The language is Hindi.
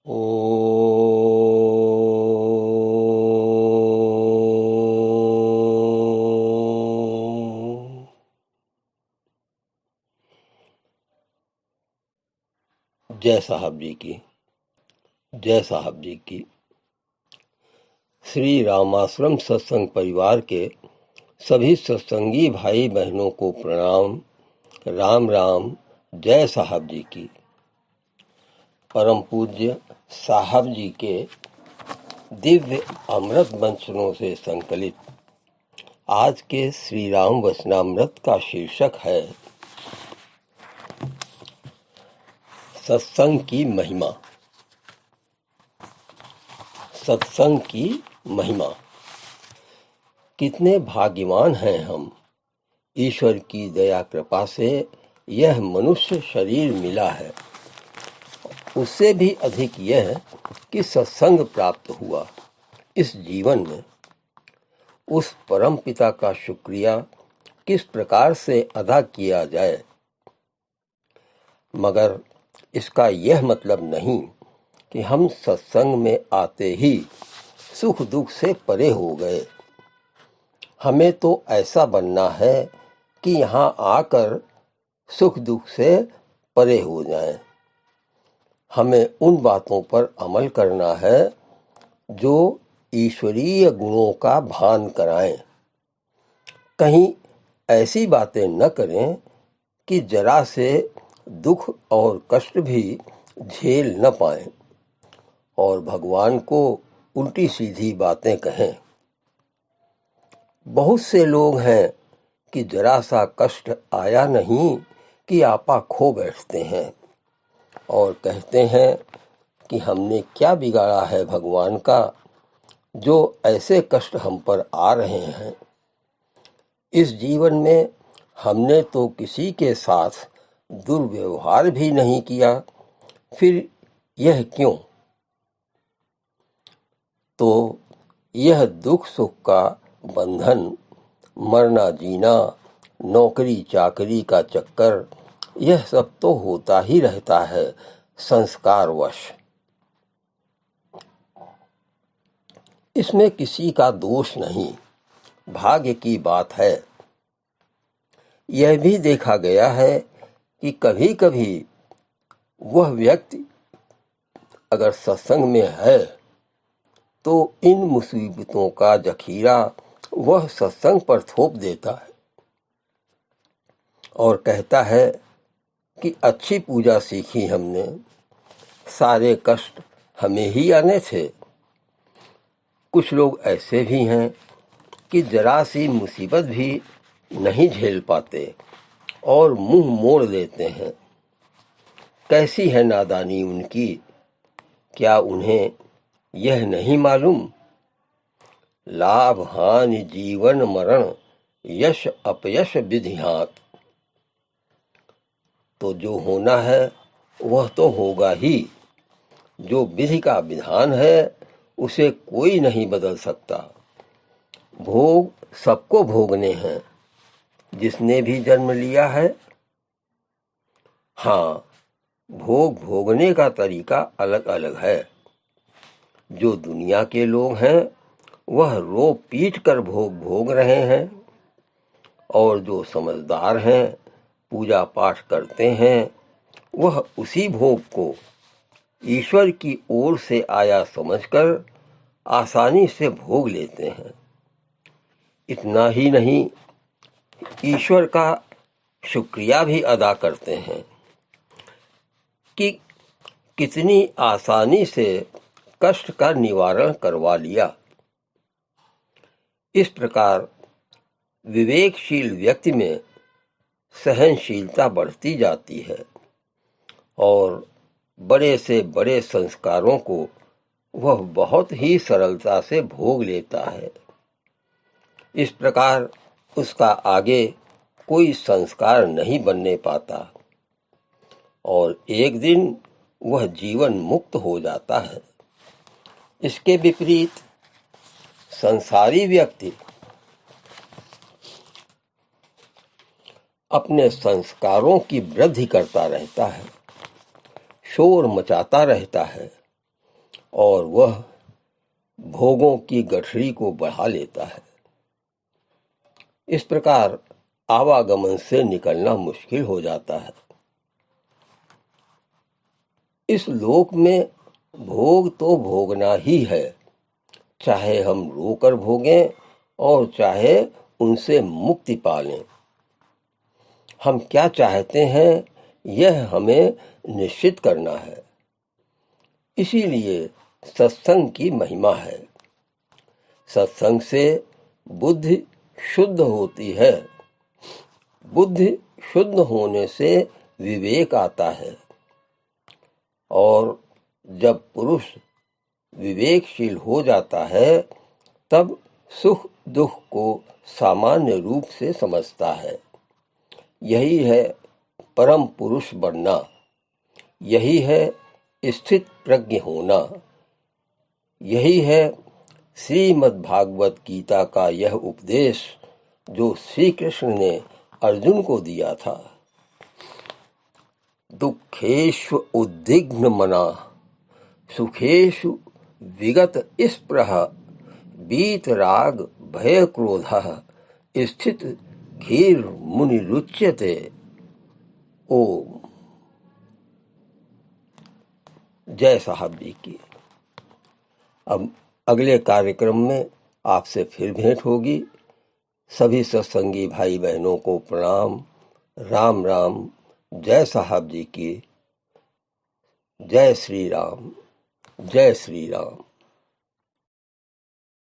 ओ जय साहब जी की जय साहब जी की। श्री रामाश्रम सत्संग परिवार के सभी सत्संगी भाई बहनों को प्रणाम। राम राम। जय साहब जी की। परम पूज्य साहब जी के दिव्य अमृत वचनों से संकलित आज के श्री राम वचनामृत का शीर्षक है सत्संग की महिमा। सत्संग की महिमा। कितने भाग्यवान हैं हम। ईश्वर की दया कृपा से यह मनुष्य शरीर मिला है। उससे भी अधिक यह कि सत्संग प्राप्त हुआ इस जीवन में। उस परम पिता का शुक्रिया किस प्रकार से अदा किया जाए, मगर इसका यह मतलब नहीं कि हम सत्संग में आते ही सुख दुख से परे हो गए। हमें तो ऐसा बनना है कि यहाँ आकर सुख दुख से परे हो जाएं। हमें उन बातों पर अमल करना है जो ईश्वरीय गुणों का भान कराएं। कहीं ऐसी बातें न करें कि जरा से दुख और कष्ट भी झेल न पाएं और भगवान को उल्टी सीधी बातें कहें। बहुत से लोग हैं कि जरा सा कष्ट आया नहीं कि आपा खो बैठते हैं और कहते हैं कि हमने क्या बिगाड़ा है भगवान का, जो ऐसे कष्ट हम पर आ रहे हैं। इस जीवन में हमने तो किसी के साथ दुर्व्यवहार भी नहीं किया, फिर यह क्यों? तो यह दुख सुख का बंधन, मरना जीना, नौकरी चाकरी का चक्कर, यह सब तो होता ही रहता है संस्कारवश। इसमें किसी का दोष नहीं, भाग्य की बात है। यह भी देखा गया है कि कभी कभी वह व्यक्ति अगर सत्संग में है तो इन मुसीबतों का जखीरा वह सत्संग पर थोप देता है और कहता है कि अच्छी पूजा सीखी हमने, सारे कष्ट हमें ही आने थे। कुछ लोग ऐसे भी हैं कि जरा सी मुसीबत भी नहीं झेल पाते और मुंह मोड़ देते हैं। कैसी है नादानी उनकी। क्या उन्हें यह नहीं मालूम, लाभ हानि जीवन मरण यश अपयश विधियात। तो जो होना है वह तो होगा ही। जो विधि का विधान है उसे कोई नहीं बदल सकता। भोग सबको भोगने हैं, जिसने भी जन्म लिया है। हाँ, भोग भोगने का तरीका अलग अलग है। जो दुनिया के लोग हैं वह रो पीट कर भोग भोग रहे हैं, और जो समझदार हैं, पूजा पाठ करते हैं, वह उसी भोग को ईश्वर की ओर से आया समझकर आसानी से भोग लेते हैं। इतना ही नहीं, ईश्वर का शुक्रिया भी अदा करते हैं कि कितनी आसानी से कष्ट का निवारण करवा लिया। इस प्रकार विवेकशील व्यक्ति में सहनशीलता बढ़ती जाती है और बड़े से बड़े संस्कारों को वह बहुत ही सरलता से भोग लेता है। इस प्रकार उसका आगे कोई संस्कार नहीं बनने पाता और एक दिन वह जीवन मुक्त हो जाता है। इसके विपरीत संसारी व्यक्ति अपने संस्कारों की वृद्धि करता रहता है, शोर मचाता रहता है और वह भोगों की गठरी को बढ़ा लेता है। इस प्रकार आवागमन से निकलना मुश्किल हो जाता है। इस लोक में भोग तो भोगना ही है, चाहे हम रोकर भोगें और चाहे उनसे मुक्ति पालें। हम क्या चाहते हैं यह हमें निश्चित करना है। इसीलिए सत्संग की महिमा है। सत्संग से बुद्धि शुद्ध होती है। बुद्धि शुद्ध होने से विवेक आता है, और जब पुरुष विवेकशील हो जाता है तब सुख दुख को सामान्य रूप से समझता है। यही है परम पुरुष बनना, यही है स्थित प्रज्ञ होना, यही है श्रीमद् भागवत गीता का यह उपदेश जो श्री कृष्ण ने अर्जुन को दिया था। दुखेषु उद्विग्न मना सुखेषु विगत स्पृह वीतराग भय क्रोधः स्थित धीर मुनिरुच्यते। ओम। जय साहब जी की। अब अगले कार्यक्रम में आपसे फिर भेंट होगी। सभी सत्संगी भाई बहनों को प्रणाम। राम राम। जय साहब जी की। जय श्री राम। जय श्री राम।